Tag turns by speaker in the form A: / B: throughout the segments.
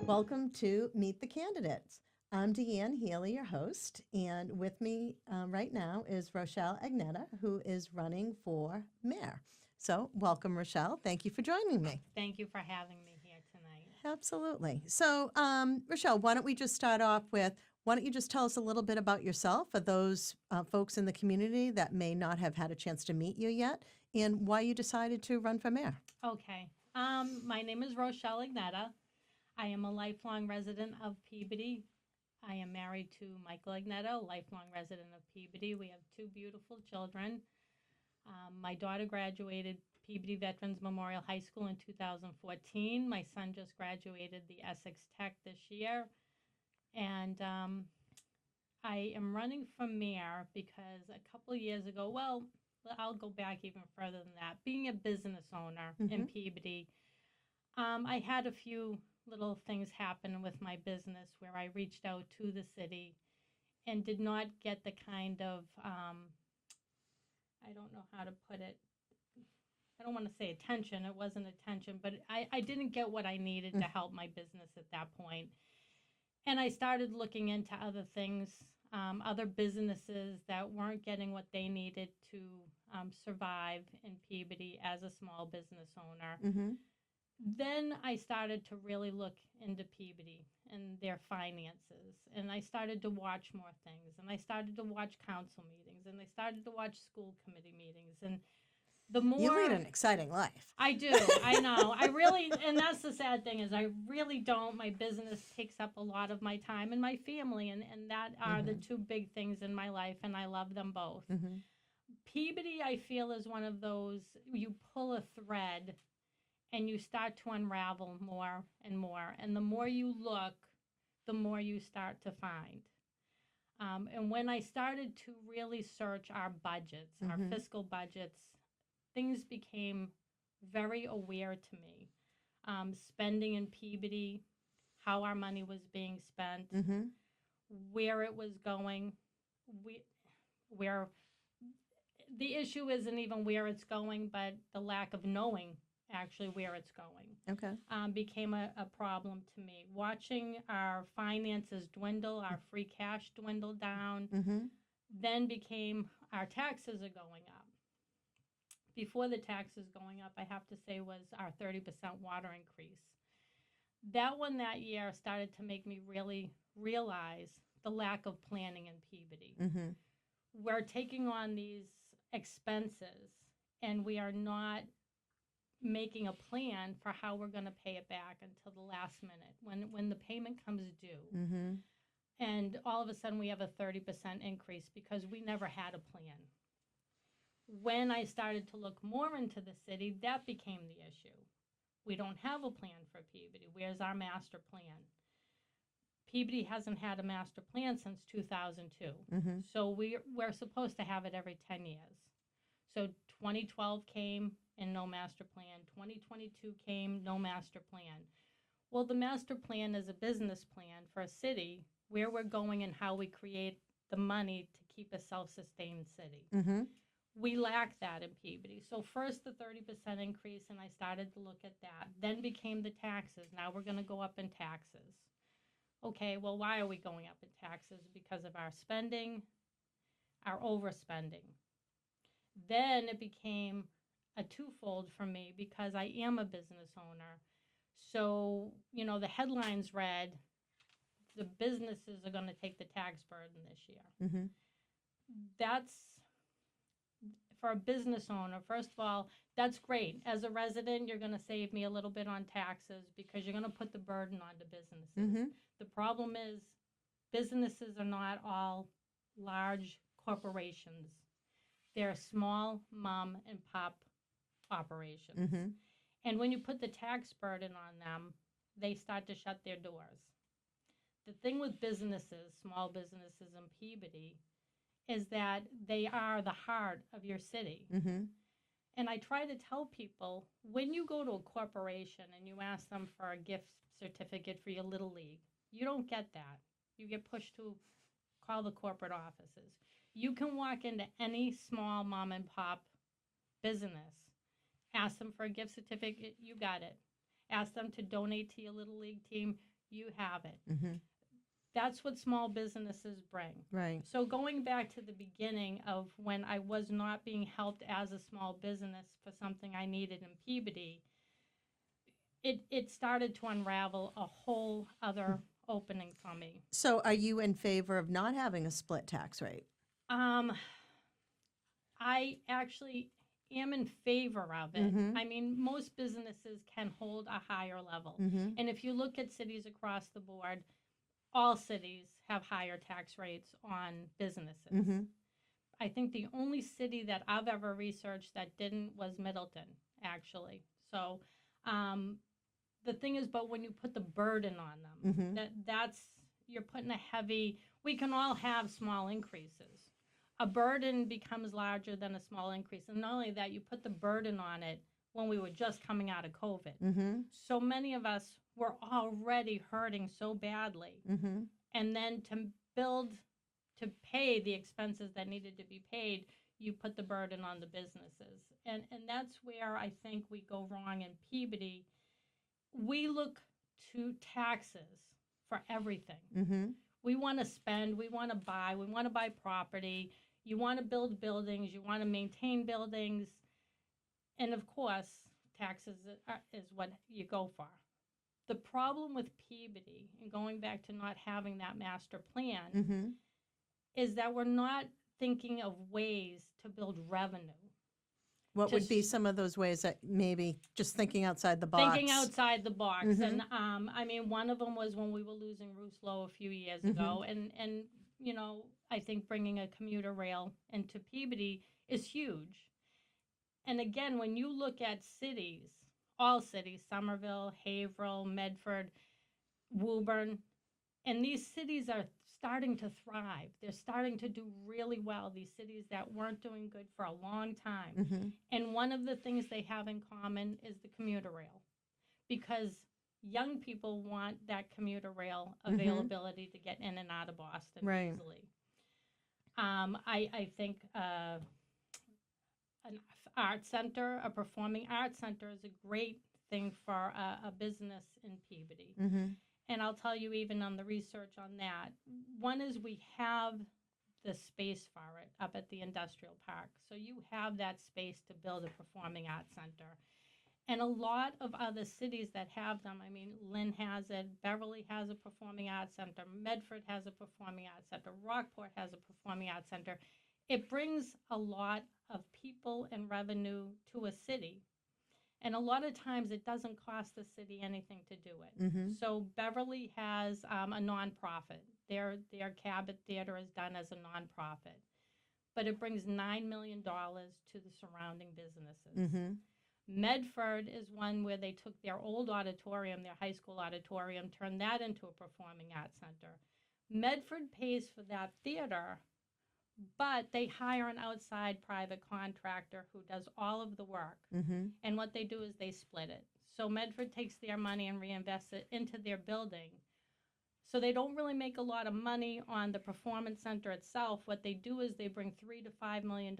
A: Welcome to Meet the Candidates. I'm Deanne Healy, your host, and with me right now is Rochelle Agneta, who is running for mayor. So, welcome, Rochelle. Thank you for joining me.
B: Thank you for having me here tonight.
A: Absolutely. So, Rochelle, why don't we just start off with why don't you just tell us a little bit about yourself for those folks in the community that may not have had a chance to meet you yet, and why you decided to run for mayor?
B: Okay. My name is Rochelle Agneta. I am a lifelong resident of Peabody. I am married to Michael Agneta, a lifelong resident of Peabody. We have two beautiful children. My daughter graduated Peabody Veterans Memorial High School in 2014. My son just graduated the Essex Tech this year. And I am running for mayor because a couple of years ago, well, I'll go back even further than that. Being a business owner in Peabody, I had a few little things happen with my business where I reached out to the city and did not get the kind of, I don't know how to put it, I don't want to say attention, it wasn't attention, but I didn't get what I needed to help my business at that point. And I started looking into other things, other businesses that weren't getting what they needed to survive in Peabody as a small business owner.
A: Mm-hmm.
B: Then I started to really look into Peabody and their finances. And I started to watch more things. And I started to watch council meetings. And I started to watch school committee meetings. And the more
A: You lead an exciting life.
B: I do, I know. I really, and that's the sad thing is I really don't. My business takes up a lot of my time and my family. And that are the two big things in my life. And I love them both.
A: Mm-hmm.
B: Peabody, I feel, is one of those, you pull a thread and you start to unravel more and more. And the more you look, the more you start to find. And when I started to really search our budgets, our fiscal budgets, things became very aware to me. Spending in Peabody, how our money was being spent, where it was going, where the issue isn't even where it's going, but the lack of knowing actually where it's going.
A: Okay.
B: Became a problem to me. Watching our finances dwindle, our free cash dwindle down, then became our taxes are going up. Before the taxes going up, I have to say, was our 30% water increase. That one that year started to make me really realize the lack of planning in Peabody. We're taking on these expenses and we are not making a plan for how we're going to pay it back until the last minute when the payment comes due. And all of a sudden we have a 30% increase because we never had a plan. When I started to look more into the city, that became the issue. We don't have a plan for Peabody. Where's our master plan? Peabody hasn't had a master plan since 2002. So we're supposed to have it every 10 years. So 2012 came and no master plan. 2022 came, no master plan. Well, the master plan is a business plan for a city where we're going and how we create the money to keep a self-sustained city. We lack that in Peabody. So first the 30% increase, and I started to look at that. Then became the taxes. Now we're going to go up in taxes. Okay, well, why are we going up in taxes? Because of our spending, our overspending. Then it became a twofold for me because I am a business owner. So, the headlines read, the businesses are going to take the tax burden this year. That's, for a business owner, first of all, that's great. As a resident, you're going to save me a little bit on taxes because you're going to put the burden on the businesses. The problem is businesses are not all large corporations. They're small mom and pop operations. And when you put the tax burden on them, they start to shut their doors. The thing with businesses, small businesses in Peabody, is that they are the heart of your city. And I try to tell people, when you go to a corporation and you ask them for a gift certificate for your Little League, you don't get that. You get pushed to call the corporate offices. You can walk into any small mom and pop business, ask them for a gift certificate, you got it. Ask them to donate to your Little League team, you have it.
A: Mm-hmm.
B: That's what small businesses bring.
A: Right.
B: So going back to the beginning of when I was not being helped as a small business for something I needed in Peabody, it started to unravel a whole other opening for me.
A: So are you in favor of not having a split tax rate?
B: Um, I actually am in favor of it.
A: Mm-hmm.
B: I mean, most businesses can hold a higher level.
A: Mm-hmm.
B: And if you look at cities across the board, all cities have higher tax rates on businesses.
A: Mm-hmm.
B: I think the only city that I've ever researched that didn't was Middleton, actually. So the thing is, but when you put the burden on them,
A: Mm-hmm.
B: that's you're putting a heavy. We can all have small increases. A burden becomes larger than a small increase, and not only that, you put the burden on it when we were just coming out of COVID.
A: Mm-hmm.
B: So many of us were already hurting so badly,
A: Mm-hmm.
B: and then to pay the expenses that needed to be paid, you put the burden on the businesses, and that's where I think we go wrong in Peabody. We look to taxes for everything.
A: Mm-hmm.
B: We want to spend, we want to buy property, you want to build buildings, you want to maintain buildings, and of course, taxes is what you go for. The problem with Peabody, and going back to not having that master plan,
A: Mm-hmm.
B: is that we're not thinking of ways to build revenue.
A: What
B: To
A: would be some of those ways that maybe just thinking outside the box?
B: thinking outside the box.
A: Mhm.
B: And I mean, one of them was when we were losing Rousseau a few years
A: Mhm.
B: ago. And you know, I think bringing a commuter rail into Peabody is huge. And again, when you look at cities, all cities, Somerville, Haverhill, Medford, Woburn, and these cities are starting to thrive. They're starting to do really well, these cities that weren't doing good for a long time.
A: Mm-hmm.
B: And one of the things they have in common is the commuter rail, because young people want that commuter rail availability to get in and out of Boston
A: Right.
B: easily. I think an art center, a performing arts center, is a great thing for a business in Peabody.
A: Mm-hmm.
B: And I'll tell you, even on the research on that, one is we have the space for it up at the industrial park. So you have that space to build a performing arts center. And a lot of other cities that have them, I mean, Lynn has it, Beverly has a performing arts center, Medford has a performing arts center, Rockport has a performing arts center. It brings a lot of people and revenue to a city. And a lot of times it doesn't cost the city anything to do it.
A: Mm-hmm.
B: So Beverly has a nonprofit. Their Cabot Theater is done as a nonprofit. But it brings $9 million to the surrounding businesses.
A: Mm-hmm.
B: Medford is one where they took their old auditorium, their high school auditorium, turned that into a performing arts center. Medford pays for that theater, but they hire an outside private contractor who does all of the work.
A: Mm-hmm.
B: And what they do is they split it. So Medford takes their money and reinvests it into their building. So they don't really make a lot of money on the performance center itself. What they do is they bring $3 to $5 million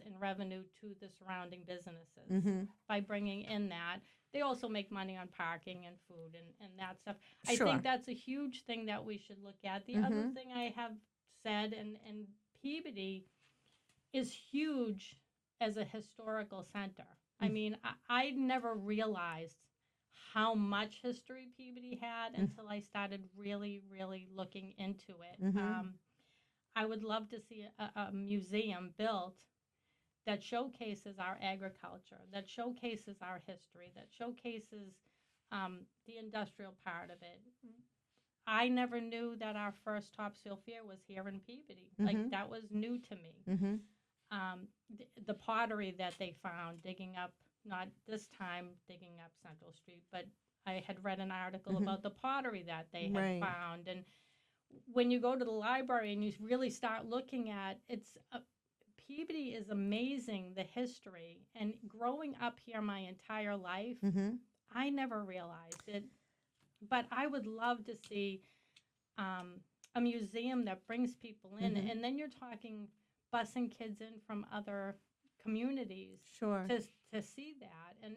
B: in revenue to the surrounding businesses
A: Mm-hmm.
B: by bringing in that. They also make money on parking and food and that stuff. I
A: Sure.
B: think that's a huge thing that we should look at. The other thing I have said, and Peabody is huge as a historical center. I mean, I never realized how much history Peabody had until I started really, really looking into it.
A: Mhm.
B: I would love to see a museum built that showcases our agriculture, that showcases our history, that showcases the industrial part of it. I never knew that our first topsoil fair was here in Peabody. Like, that was new to me.
A: Mm-hmm.
B: The pottery that they found digging up, not this time digging up Central Street, but I had read an article about the pottery that they had
A: Right.
B: found. And when you go to the library and you really start looking at Peabody is amazing, the history. And growing up here my entire life,
A: Mm-hmm.
B: I never realized it. But I would love to see a museum that brings people in. And then you're talking busing kids in from other communities
A: Sure.
B: to see that, and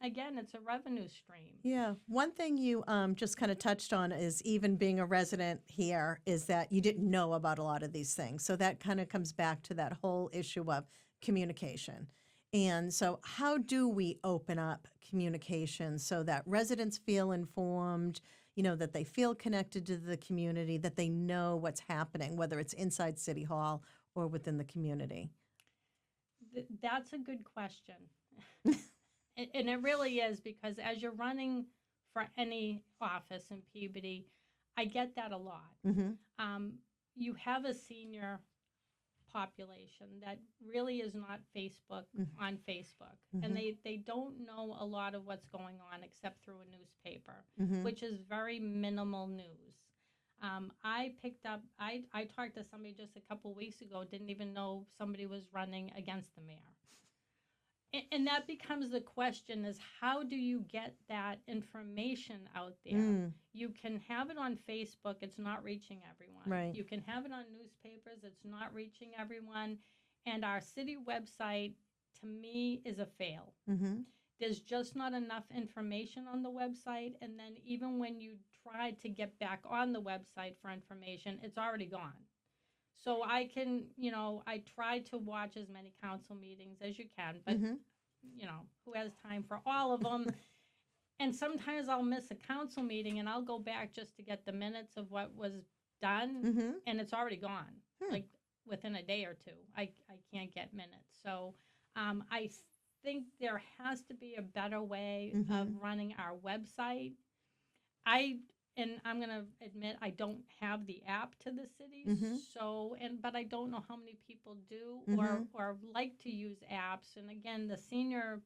B: again, it's a revenue stream.
A: Yeah. One thing you just kind of touched on is even being a resident here is that you didn't know about a lot of these things. So that kind of comes back to that whole issue of communication. And so, how do we open up communication so that residents feel informed, that they feel connected to the community, that they know what's happening, whether it's inside City Hall or within the community?
B: That's a good question. And it really is, because as you're running for any office in Peabody, I get that a lot.
A: Mm-hmm.
B: You have a senior population that really is not on Facebook, and they don't know a lot of what's going on except through a newspaper, which is very minimal news. I talked to somebody just a couple weeks ago, didn't even know somebody was running against the mayor. And that becomes the question, is how do you get that information out there? You can have it on Facebook, it's not reaching everyone.
A: Right.
B: You can have it on newspapers, it's not reaching everyone. And our city website, to me, is a fail. There's just not enough information on the website. And then even when you try to get back on the website for information, it's already gone. So I can, I try to watch as many council meetings as you can, but, who has time for all of them? And sometimes I'll miss a council meeting and I'll go back just to get the minutes of what was done, and it's already gone, like within a day or two. I can't get minutes. So I think there has to be a better way of running our website. And I'm going to admit, I don't have the app to the city, but I don't know how many people do or like to use apps. And again, the senior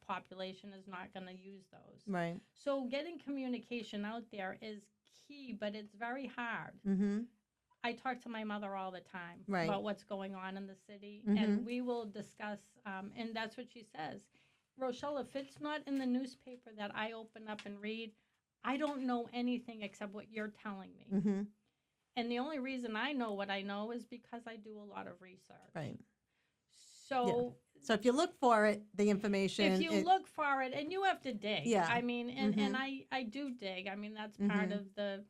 B: population is not going to use those.
A: Right.
B: So getting communication out there is key, but it's very hard. I talk to my mother all the time about what's going on in the city, and we will discuss, and that's what she says. Rochelle, if it's not in the newspaper that I open up and read, I don't know anything except what you're telling me. And the only reason I know what I know is because I do a lot of research.
A: Right.
B: So,
A: So if you look for it, the information.
B: If you look for it, and you have to dig.
A: Yeah.
B: I mean, and I do dig. I mean, that's part of the,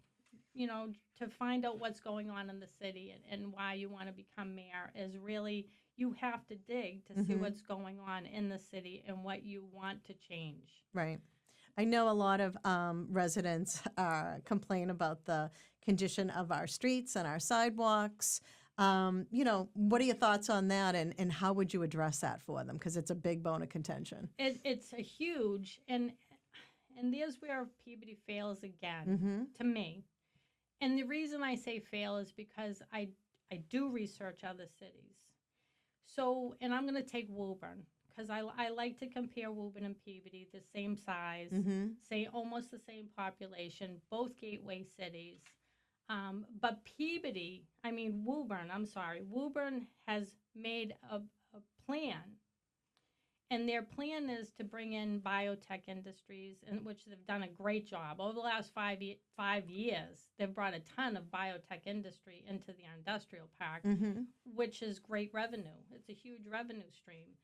B: to find out what's going on in the city and why you want to become mayor is really, you have to dig to see what's going on in the city and what you want to change.
A: Right. I know a lot of residents complain about the condition of our streets and our sidewalks. What are your thoughts on that, and how would you address that for them? Because it's a big bone of contention.
B: It's a huge, and there's where Peabody fails again, to me. And the reason I say fail is because I do research other cities. So, and I'm going to take Woburn, because I like to compare Woburn and Peabody, the same size, say almost the same population, both gateway cities. But Woburn has made a plan, and their plan is to bring in biotech industries, in which they've done a great job. Over the last 5 years, they've brought a ton of biotech industry into the industrial park, which is great revenue. It's a huge revenue stream.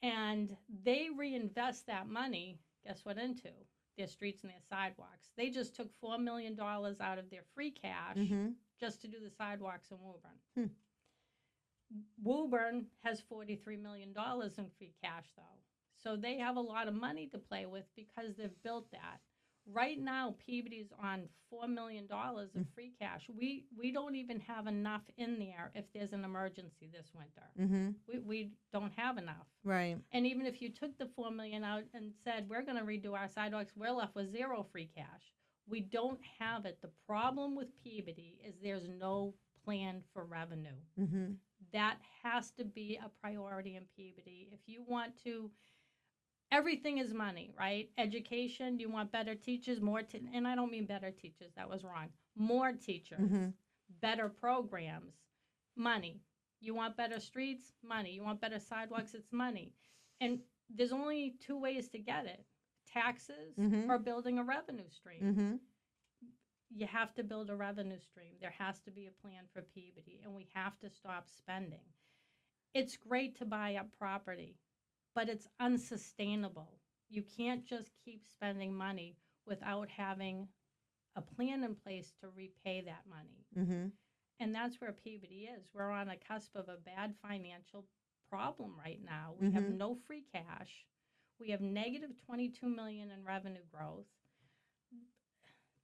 B: And they reinvest that money, guess what, into their streets and their sidewalks. They just took $4 million out of their free cash just to do the sidewalks in Woburn. Woburn has $43 million in free cash, though. So they have a lot of money to play with because they've built that. Right now, Peabody's on $4 million of free cash. We don't even have enough in there if there's an emergency this winter. We don't have enough.
A: Right.
B: And even if you took the $4 million out and said, we're going to redo our sidewalks, we're left with zero free cash. We don't have it. The problem with Peabody is there's no plan for revenue. That has to be a priority in Peabody. If you want to, everything is money, right? Education, you want better teachers, and I don't mean better teachers, that was wrong. More teachers, better programs, money. You want better streets, money. You want better sidewalks, it's money. And there's only two ways to get it: taxes or building a revenue stream. You have to build a revenue stream. There has to be a plan for Peabody, and we have to stop spending. It's great to buy up property, but it's unsustainable. You can't just keep spending money without having a plan in place to repay that money.
A: Mm-hmm.
B: And that's where Peabody is. We're on a cusp of a bad financial problem right now. We have
A: Mm-hmm.
B: no free cash. We have negative 22 million in revenue growth.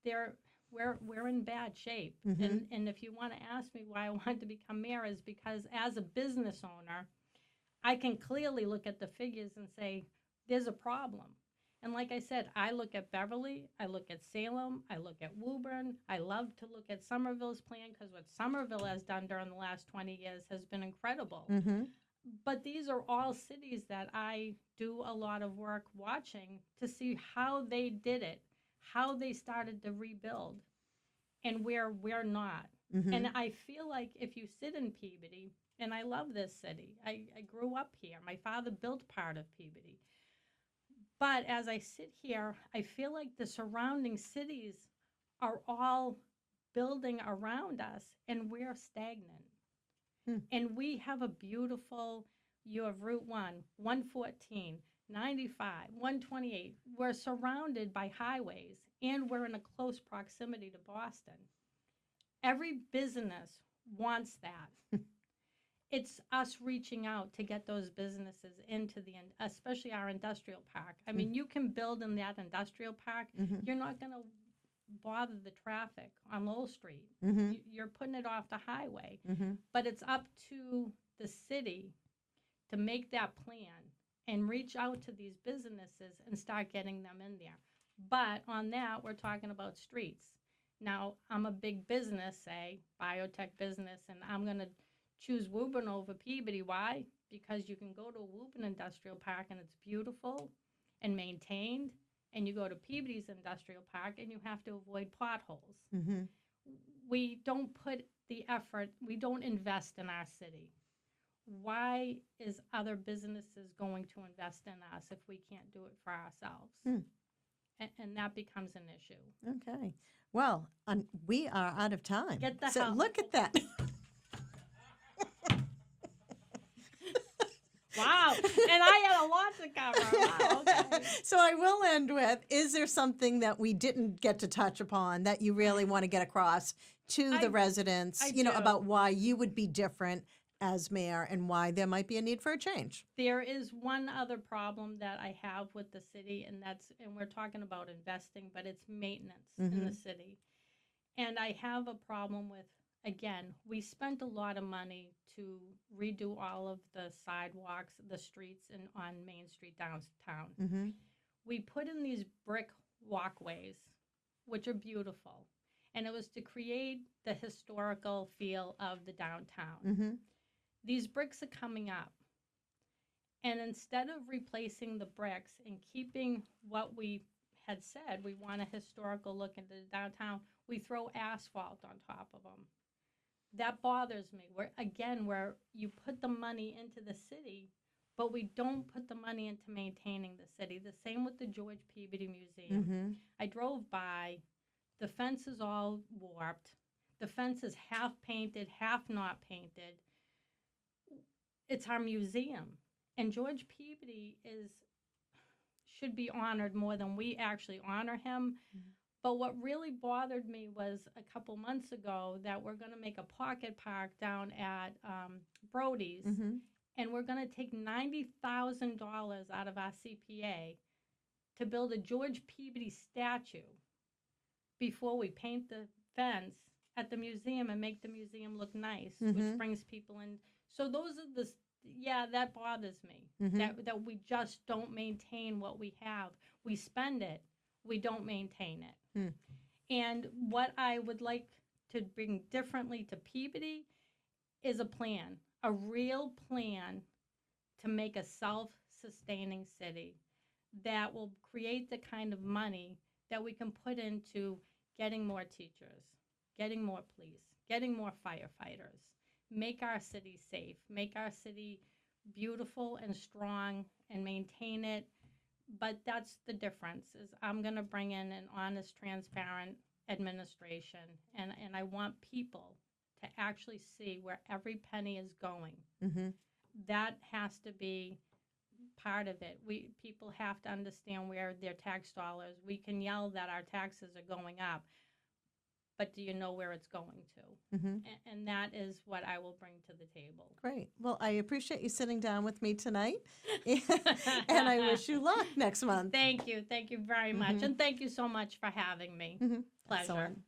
B: There, we're in bad shape.
A: Mm-hmm.
B: And if you want to ask me why I wanted to become mayor, is because as a business owner, I can clearly look at the figures and say there's a problem. And like I said, I look at Beverly, I look at Salem, I look at Woburn. I love to look at Somerville's plan because what Somerville has done during the last 20 years has been incredible.
A: Mm-hmm.
B: But these are all cities that I do a lot of work watching to see how they did it, how they started to rebuild, and where we're not.
A: Mm-hmm.
B: And I feel like if you sit in Peabody, and I love this city, I grew up here. My father built part of Peabody. But as I sit here, I feel like the surrounding cities are all building around us, and we're stagnant.
A: Hmm.
B: And we have a beautiful, you have Route 1, 114, 95, 128. We're surrounded by highways, and we're in a close proximity to Boston. Every business wants that. It's us reaching out to get those businesses into especially our industrial park. I mean, you can build in that industrial park.
A: Mm-hmm.
B: You're not going to bother the traffic on Lowell Street.
A: Mm-hmm.
B: You're putting it off the highway.
A: Mm-hmm.
B: But it's up to the city to make that plan and reach out to these businesses and start getting them in there. But on that, we're talking about streets. Now, I'm a big business, say, biotech business, and I'm going to choose Woburn over Peabody. Why? Because you can go to a Woburn Industrial Park and it's beautiful and maintained, and you go to Peabody's Industrial Park and you have to avoid potholes.
A: Mm-hmm.
B: We don't put the effort, we don't invest in our city. Why is other businesses going to invest in us if we can't do it for ourselves? And that becomes an issue.
A: Okay. Well, we are out of time.
B: Get the
A: so
B: hell-
A: look at that.
B: Wow. And I had a lot to cover. Wow, okay.
A: So I will end with, is there something that we didn't get to touch upon that you really want to get across to the residents,
B: I
A: you know,
B: do.
A: about why you would be different as mayor and why there might be a need for a change?
B: There is one other problem that I have with the city, and we're talking about investing, but it's maintenance in the city. And I have a problem with, again, we spent a lot of money to redo all of the sidewalks, the streets, and on Main Street downtown.
A: Mm-hmm.
B: We put in these brick walkways, which are beautiful, and it was to create the historical feel of the downtown.
A: Mm-hmm.
B: These bricks are coming up, and instead of replacing the bricks and keeping what we had said, we want a historical look into the downtown, we throw asphalt on top of them. That bothers me. Where you put the money into the city, but we don't put the money into maintaining the city. The same with the George Peabody Museum.
A: Mm-hmm.
B: I drove by, the fence is all warped. The fence is half painted, half not painted. It's our museum. And George Peabody should be honored more than we actually honor him. Mm-hmm. But what really bothered me was a couple months ago that we're going to make a pocket park down at Brody's,
A: Mm-hmm.
B: and we're going to take $90,000 out of our CPA to build a George Peabody statue before we paint the fence at the museum and make the museum look nice, which brings people in. So those are that bothers me, that we just don't maintain what we have. We spend it, we don't maintain it. And what I would like to bring differently to Peabody is a plan, a real plan to make a self-sustaining city that will create the kind of money that we can put into getting more teachers, getting more police, getting more firefighters, make our city safe, make our city beautiful and strong, and maintain it. But that's the difference, is I'm going to bring in an honest, transparent administration, and I want people to actually see where every penny is going. that has to be part of it. People have to understand where their tax dollars. We can yell that our taxes are going up, but do you know where it's going to?
A: Mm-hmm.
B: And that is what I will bring to the table.
A: Great. Well, I appreciate you sitting down with me tonight, and I wish you luck next month.
B: Thank you very much,
A: Mm-hmm.
B: and thank you so much for having me.
A: Mm-hmm.
B: Pleasure.
A: Excellent.